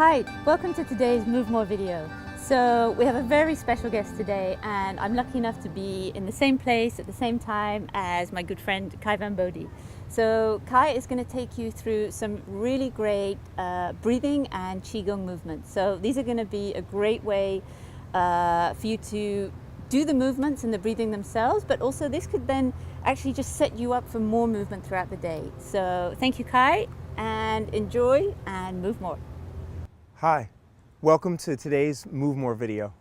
Hi, welcome to today's Move More video. So we have a very special guest today, and I'm lucky enough to be in the same place at the same time as my good friend Kai Van Bodhi. So Kai is going to take you through some really great breathing and Qi Gong movements. So these are going to be a great way for you to do the movements and the breathing themselves, but also this could then actually just set you up for more movement throughout the day. So thank you, Kai, and enjoy and move more. Hi, welcome to today's Move More video.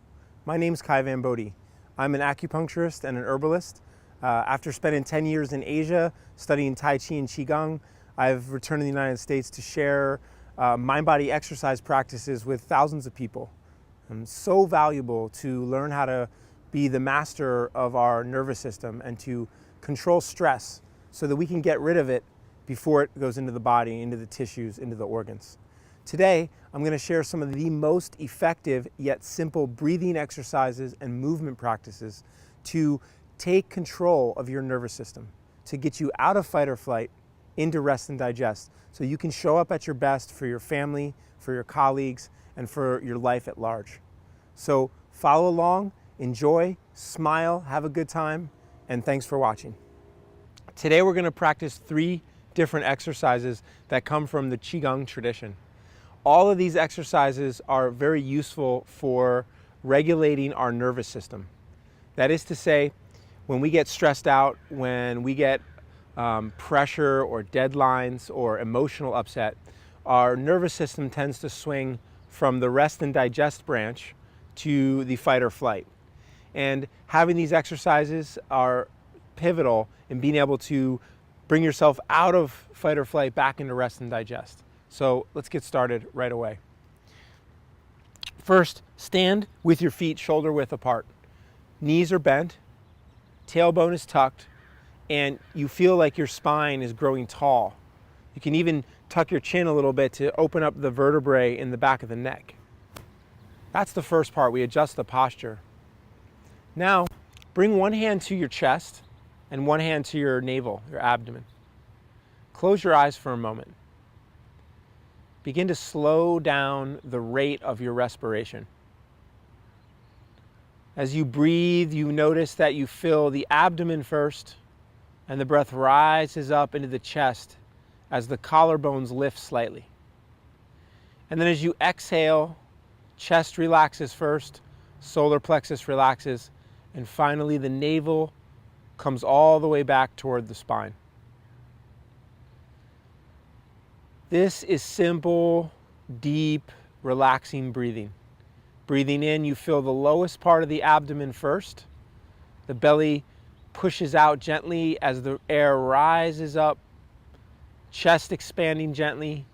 My name is Kai Van Bodhi. I'm an acupuncturist and an herbalist. After spending 10 years in Asia studying Tai Chi and Qi Gong, I've returned to the United States to share mind-body exercise practices with thousands of people. It's so valuable to learn how to be the master of our nervous system and to control stress so that we can get rid of it before it goes into the body, into the tissues, into the organs. Today, I'm going to share some of the most effective yet simple breathing exercises and movement practices to take control of your nervous system, to get you out of fight or flight into rest and digest, so you can show up at your best for your family, for your colleagues, and for your life at large. So follow along, enjoy, smile, have a good time, and thanks for watching. Today we're going to practice 3 different exercises that come from the Qi Gong tradition. All of these exercises are very useful for regulating our nervous system. That is to say, when we get stressed out, when we get pressure or deadlines or emotional upset, our nervous system tends to swing from the rest and digest branch to the fight or flight. And having these exercises are pivotal in being able to bring yourself out of fight or flight back into rest and digest. So let's get started right away. First, stand with your feet shoulder width apart. Knees are bent, tailbone is tucked, and you feel like your spine is growing tall. You can even tuck your chin a little bit to open up the vertebrae in the back of the neck. That's the first part. We adjust the posture. Now, bring one hand to your chest and one hand to your navel, your abdomen. Close your eyes for a moment. Begin to slow down the rate of your respiration. As you breathe, you notice that you fill the abdomen first, and the breath rises up into the chest as the collarbones lift slightly. And then as you exhale, chest relaxes first, solar plexus relaxes, and finally the navel comes all the way back toward the spine. This is simple, deep, relaxing breathing. Breathing in, you feel the lowest part of the abdomen first. The belly pushes out gently as the air rises up, chest expanding gently,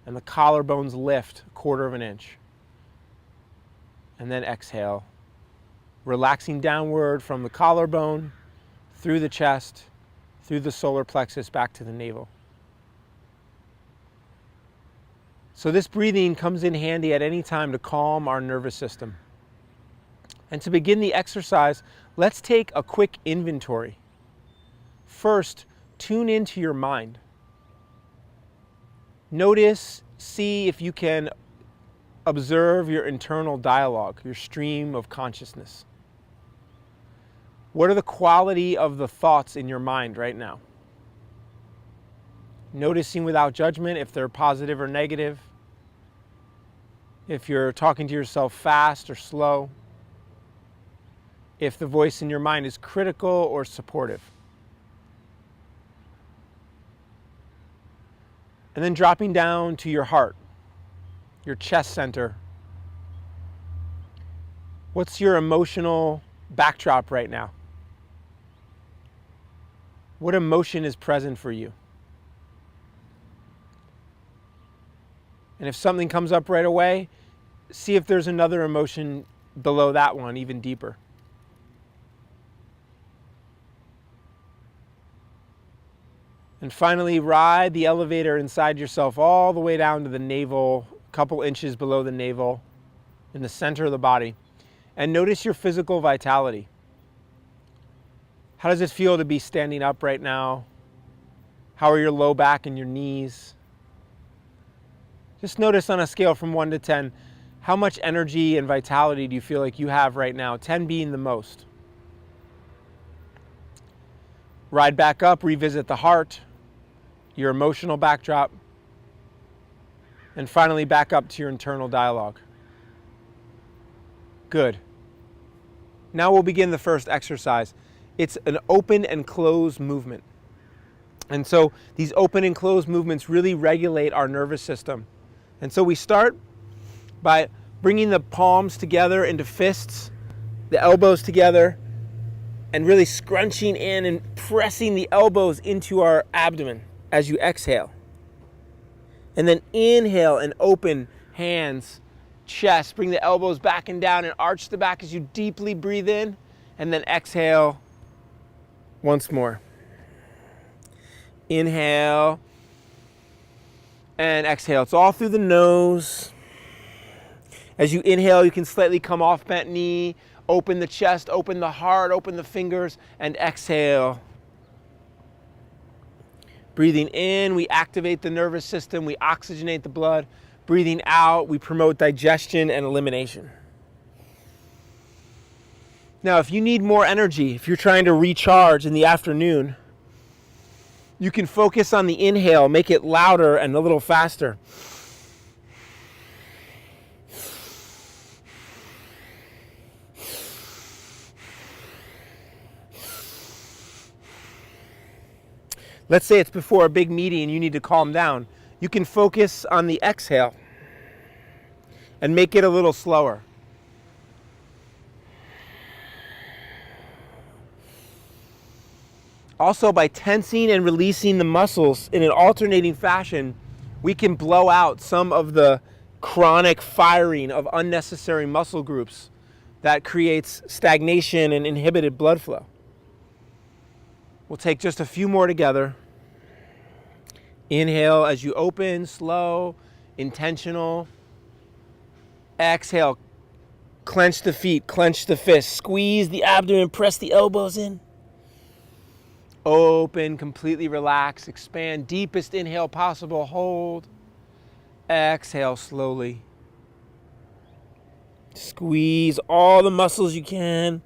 and the collarbones lift 1/4 of an inch. And then exhale, relaxing downward from the collarbone, through the chest, through the solar plexus, back to the navel. So this breathing comes in handy at any time to calm our nervous system. And to begin the exercise, let's take a quick inventory. First, tune into your mind. Notice, see if you can observe your internal dialogue, your stream of consciousness. What are the quality of the thoughts in your mind right now? Noticing without judgment if they're positive or negative, if you're talking to yourself fast or slow, if the voice in your mind is critical or supportive. And then dropping down to your heart, your chest center. What's your emotional backdrop right now? What emotion is present for you? And if something comes up right away, see if there's another emotion below that one, even deeper. And finally, ride the elevator inside yourself all the way down to the navel, a couple inches below the navel, in the center of the body. And notice your physical vitality. How does it feel to be standing up right now? How are your low back and your knees? Just notice on a scale from 1 to 10, how much energy and vitality do you feel like you have right now? 10 being the most. Ride back up, revisit the heart, your emotional backdrop, and finally back up to your internal dialogue. Good. Now we'll begin the first exercise. It's an open and close movement. And so these open and close movements really regulate our nervous system. And so we start by bringing the palms together into fists, the elbows together, and really scrunching in and pressing the elbows into our abdomen as you exhale. And then inhale and open hands, chest, bring the elbows back and down and arch the back as you deeply breathe in, and then exhale once more. Inhale and exhale. It's all through the nose. As you inhale, you can slightly come off bent knee, open the chest, open the heart, open the fingers, and exhale. Breathing in, we activate the nervous system, we oxygenate the blood. Breathing out, we promote digestion and elimination. Now, if you need more energy, if you're trying to recharge in the afternoon, you can focus on the inhale, make it louder and a little faster. Let's say it's before a big meeting and you need to calm down. You can focus on the exhale and make it a little slower. Also, by tensing and releasing the muscles in an alternating fashion, we can blow out some of the chronic firing of unnecessary muscle groups that creates stagnation and inhibited blood flow. We'll take just a few more together. Inhale as you open, slow, intentional. Exhale, clench the feet, clench the fists, squeeze the abdomen, press the elbows in. Open, completely relax, expand, deepest inhale possible, hold. Exhale slowly. Squeeze all the muscles you can.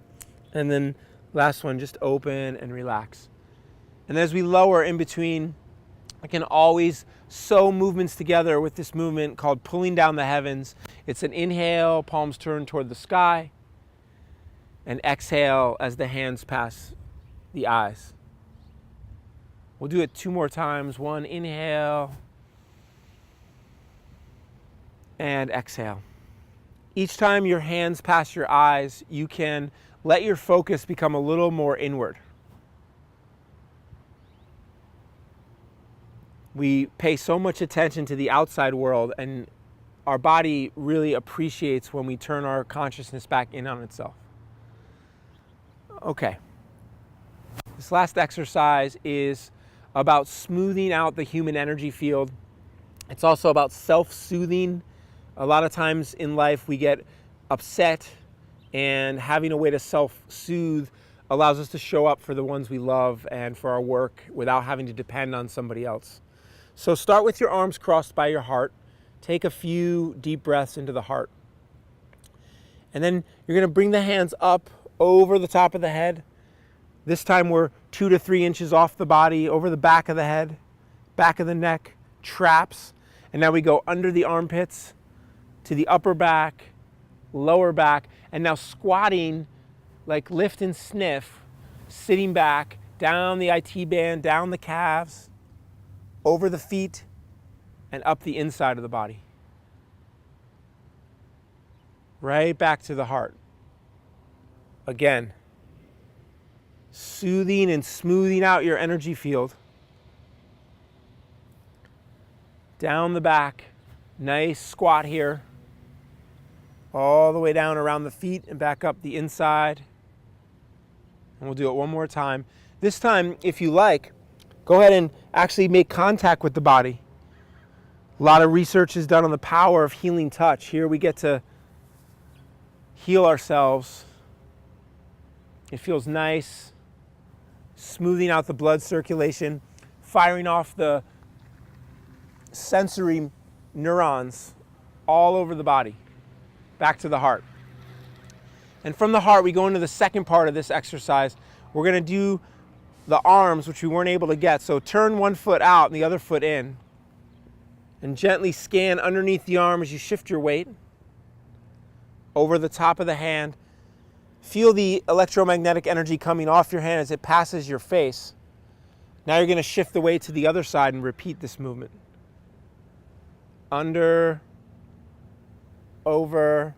And then last one, just open and relax. And as we lower in between, I can always sew movements together with this movement called pulling down the heavens. It's an inhale, palms turn toward the sky, and exhale as the hands pass the eyes. We'll do it 2 more times. 1, inhale, and exhale. Each time your hands pass your eyes, you can let your focus become a little more inward. We pay so much attention to the outside world, and our body really appreciates when we turn our consciousness back in on itself. Okay. This last exercise is about smoothing out the human energy field. It's also about self-soothing. A lot of times in life we get upset, and having a way to self-soothe allows us to show up for the ones we love and for our work without having to depend on somebody else. So start with your arms crossed by your heart. Take a few deep breaths into the heart. And then you're going to bring the hands up over the top of the head. This time we're 2 to 3 inches off the body, over the back of the head, back of the neck, traps. And now we go under the armpits to the upper back, lower back, and now squatting like lift and sniff, sitting back, down the IT band, down the calves, over the feet, and up the inside of the body. Right back to the heart. Again, soothing and smoothing out your energy field. Down the back, nice squat here. All the way down around the feet and back up the inside. And we'll do it one more time. This time, if you like, go ahead and actually make contact with the body. A lot of research is done on the power of healing touch. Here we get to heal ourselves. It feels nice, smoothing out the blood circulation, firing off the sensory neurons all over the body, back to the heart. And from the heart, we go into the second part of this exercise. We're going to do the arms, which we weren't able to get. So turn one foot out and the other foot in. And gently scan underneath the arm as you shift your weight over the top of the hand. Feel the electromagnetic energy coming off your hand as it passes your face. Now you're going to shift the weight to the other side and repeat this movement. Under, over,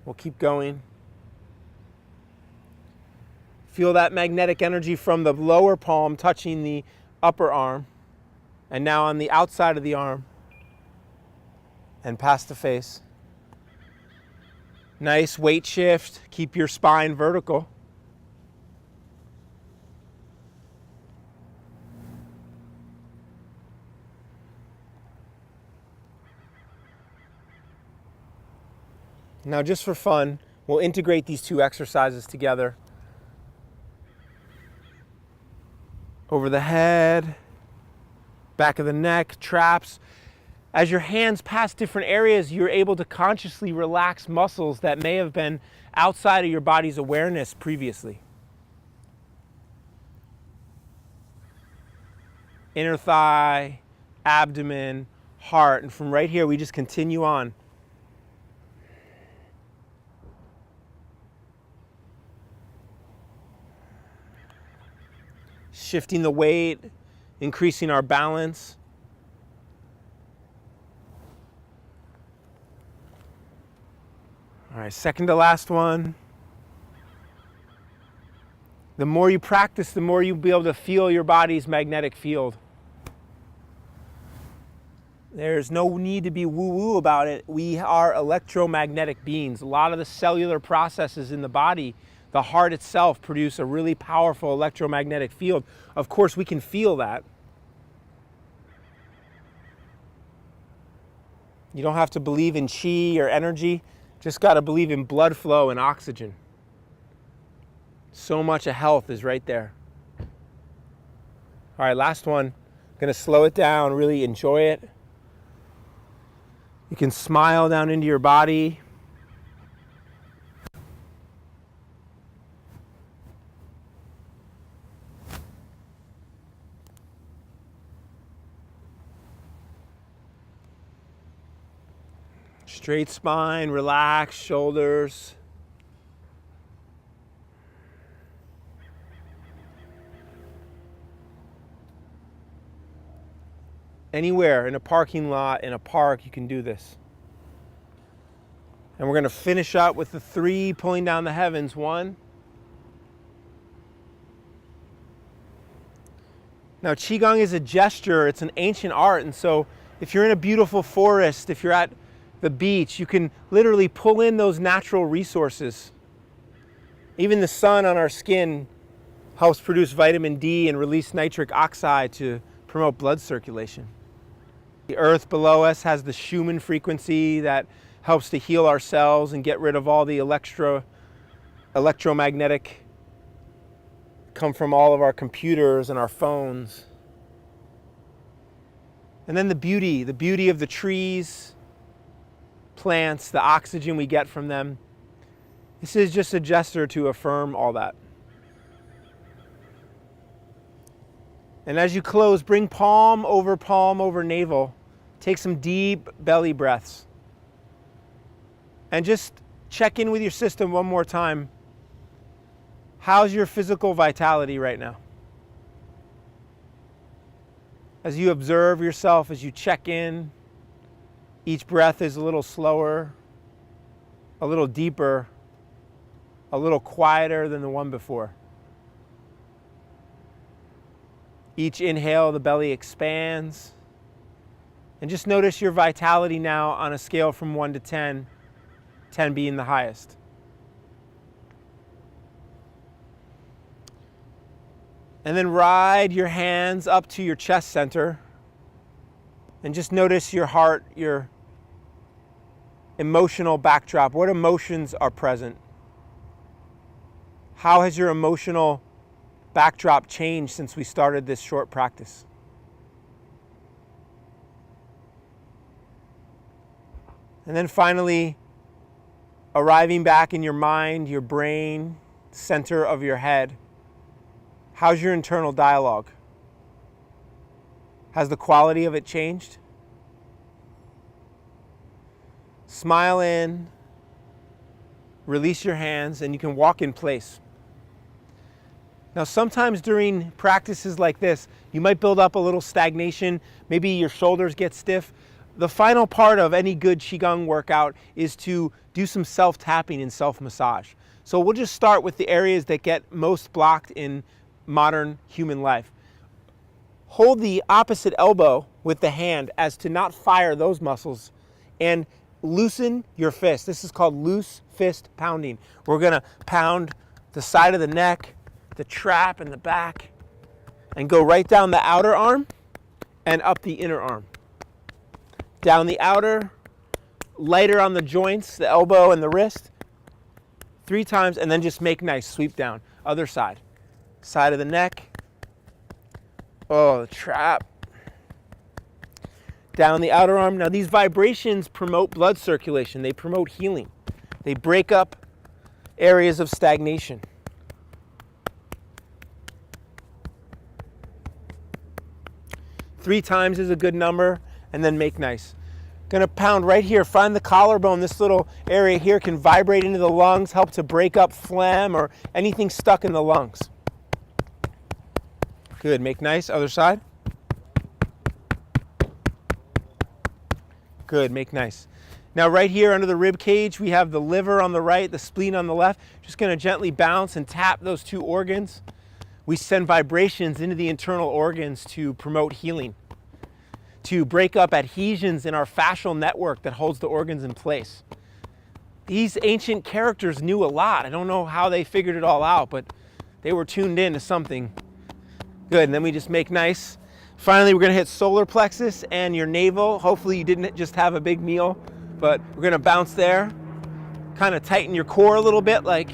we'll keep going. Feel that magnetic energy from the lower palm touching the upper arm, and now on the outside of the arm and past the face. Nice weight shift. Keep your spine vertical. Now, just for fun, we'll integrate these two exercises together. Over the head, back of the neck, traps. As your hands pass different areas, you're able to consciously relax muscles that may have been outside of your body's awareness previously. Inner thigh, abdomen, heart, and from right here we just continue on. Shifting the weight, increasing our balance. All right, second to last one. The more you practice, the more you'll be able to feel your body's magnetic field. There's no need to be woo-woo about it. We are electromagnetic beings. A lot of the cellular processes in the body, the heart itself, produce a really powerful electromagnetic field. Of course, we can feel that. You don't have to believe in Qi or energy. Just got to believe in blood flow and oxygen. So much of health is right there. All right, last one. I'm going to slow it down, really enjoy it. You can smile down into your body. Straight spine, relaxed shoulders. Anywhere, in a parking lot, in a park, you can do this. And we're going to finish up with the 3 pulling down the heavens. 1. Now, Qi Gong is a gesture. It's an ancient art. And so if you're in a beautiful forest, if you're at the beach, you can literally pull in those natural resources. Even the sun on our skin helps produce vitamin D and release nitric oxide to promote blood circulation. The earth below us has the Schumann frequency that helps to heal our cells and get rid of all the electromagnetic come from all of our computers and our phones. And then the beauty of the trees, plants, the oxygen we get from them. This is just a gesture to affirm all that. And as you close, bring palm over navel. Take some deep belly breaths. And just check in with your system one more time. How's your physical vitality right now? As you observe yourself, as you check in, each breath is a little slower, a little deeper, a little quieter than the one before. Each inhale, the belly expands. And just notice your vitality now on a scale from 1 to 10, 10 being the highest. And then ride your hands up to your chest center. And just notice your heart, your emotional backdrop. What emotions are present? How has your emotional backdrop changed since we started this short practice? And then finally, arriving back in your mind, your brain, center of your head. How's your internal dialogue? Has the quality of it changed? Smile in, release your hands, and you can walk in place. Now, sometimes during practices like this, you might build up a little stagnation. Maybe your shoulders get stiff. The final part of any good Qi Gong workout is to do some self-tapping and self-massage. So we'll just start with the areas that get most blocked in modern human life. Hold the opposite elbow with the hand as to not fire those muscles, and loosen your fist. This is called loose fist pounding. We're gonna pound the side of the neck, the trap and the back, and go right down the outer arm and up the inner arm. Down the outer, lighter on the joints, the elbow and the wrist, 3 times, and then just make nice, sweep down. Other side. Side of the neck. Oh, the trap. Down the outer arm. Now these vibrations promote blood circulation. They promote healing. They break up areas of stagnation. Three times is a good number, and then make nice. Gonna pound right here. Find the collarbone. This little area here can vibrate into the lungs, help to break up phlegm or anything stuck in the lungs. Good, make nice. Other side. Good, make nice. Now right here under the rib cage, we have the liver on the right, the spleen on the left. Just gonna gently bounce and tap those 2 organs. We send vibrations into the internal organs to promote healing, to break up adhesions in our fascial network that holds the organs in place. These ancient characters knew a lot. I don't know how they figured it all out, but they were tuned in to something. Good, and then we just make nice. Finally, we're gonna hit solar plexus and your navel. Hopefully you didn't just have a big meal, but we're gonna bounce there. Kind of tighten your core a little bit, like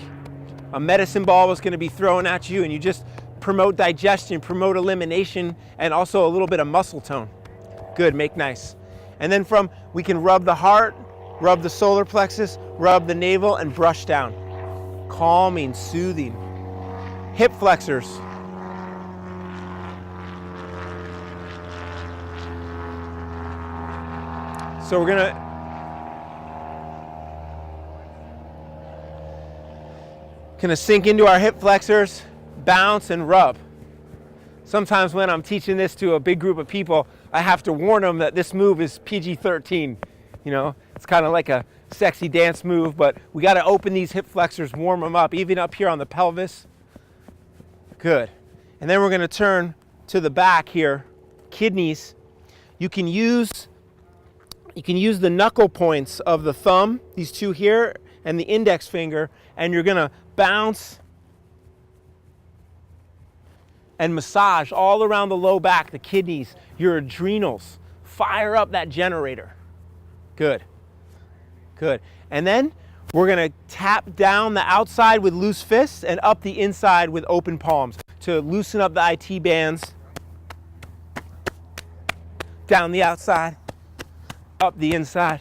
a medicine ball was gonna be thrown at you, and you just promote digestion, promote elimination, and also a little bit of muscle tone. Good, make nice. And then we can rub the heart, rub the solar plexus, rub the navel, and brush down. Calming, soothing. Hip flexors. So we're gonna sink into our hip flexors, bounce and rub. Sometimes when I'm teaching this to a big group of people, I have to warn them that this move is PG-13. You know, it's kind of like a sexy dance move, but we got to open these hip flexors, warm them up, even up here on the pelvis. Good. And then we're going to turn to the back here, kidneys. You can use the knuckle points of the thumb, these 2 here, and the index finger, and you're going to bounce and massage all around the low back, the kidneys, your adrenals. Fire up that generator. Good. Good. And then we're going to tap down the outside with loose fists and up the inside with open palms to loosen up the IT bands. Down the outside, up the inside.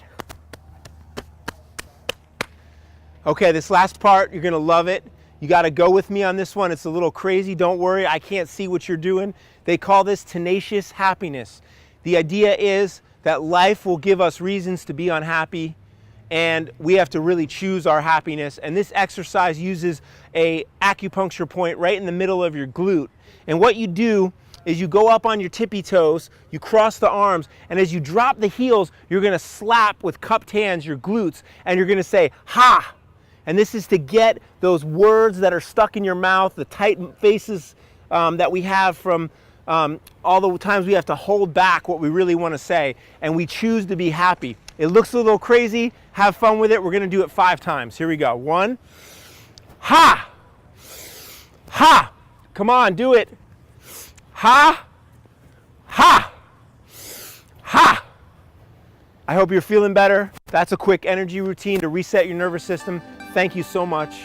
Okay, this last part, you're going to love it. You got to go with me on this one. It's a little crazy. Don't worry, I can't see what you're doing. They call this tenacious happiness. The idea is that life will give us reasons to be unhappy, and we have to really choose our happiness. And this exercise uses an acupuncture point right in the middle of your glute. And what you do is you go up on your tippy toes, you cross the arms, and as you drop the heels, you're going to slap with cupped hands your glutes, and you're going to say, ha! And this is to get those words that are stuck in your mouth, the tight faces that we have from all the times we have to hold back what we really want to say, and we choose to be happy. It looks a little crazy. Have fun with it. We're going to do it 5 times. Here we go. 1. Ha! Ha! Come on, do it. Ha! Ha! Ha! I hope you're feeling better. That's a quick energy routine to reset your nervous system. Thank you so much.